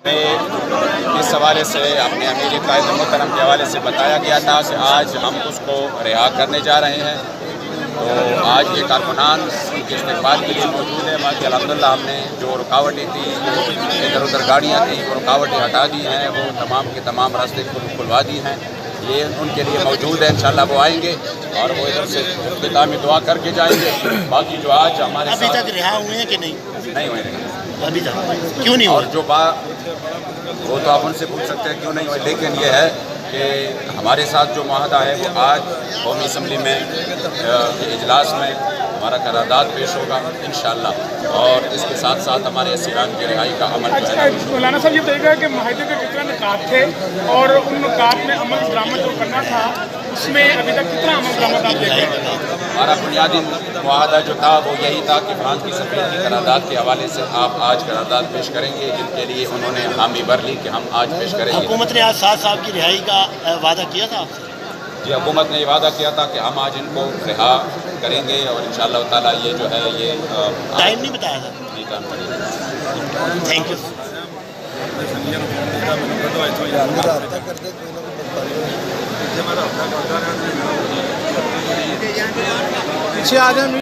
اس حوالے سے اپنے امیر قائد محترم کے حوالے سے بتایا گیا تھا کہ آج ہم اس کو رہا کرنے جا رہے ہیں، تو آج یہ کارکنان ان کے استقبال کے لیے موجود ہے۔ باقی الحمدللہ ہم نے جو رکاوٹیں تھیں، جو ادھر ادھر گاڑیاں تھیں، وہ رکاوٹیں ہٹا دی ہیں، وہ تمام کے تمام راستے کھلوا دی ہیں۔ یہ ان کے لیے موجود ہے، انشاءاللہ وہ آئیں گے اور وہ ادھر سے اختتامی دعا کر کے جائیں گے۔ باقی جو آج ہمارے ابھی تک رہا ہوئے ہیں کہ نہیں ہوئے ہیں، ابھی تک کیوں نہیں اور ہوئے؟ جو وہ تو آپ ان سے پوچھ سکتے ہیں کیوں نہیں ہوئے، لیکن یہ ہے کہ ہمارے ساتھ جو معاہدہ ہے وہ آج قومی اسمبلی میں اجلاس میں ہمارا قرارداد پیش ہوگا انشاءاللہ، اور اس کے ساتھ ساتھ ہمارے اسیران کی رہائی کا عمل جو ہے۔ مولانا صاحب یہ بتائیے گا کہ معاہدے کے کتنے نکات تھے اور ان نکات میں عمل درآمد جو کرنا تھا اس میں ابھی تک کتنا عمل درآمد آپ دیکھ رہے ہیں؟ ہمارا بنیادی معاہدہ جو تھا وہ یہی تھا کہ فرانس کی سفیر کی قرارداد کے حوالے سے آپ آج قرارداد پیش کریں گے، جن کے لیے انہوں نے حامی بھر لی کہ ہم آج پیش کریں گے۔ حکومت نے آج 7 صاحب کی رہائی کا وعدہ کیا تھا آپ سے؟ جی، حکومت نے یہ وعدہ کیا تھا کہ ہم آج ان کو رہا کریں گے، اور انشاءاللہ تعالیٰ یہ جو ہے یہ ٹائم نہیں بتایا تھا؟ نہیں کام کریں گے۔ Thank you. پیچھے آ جائیں۔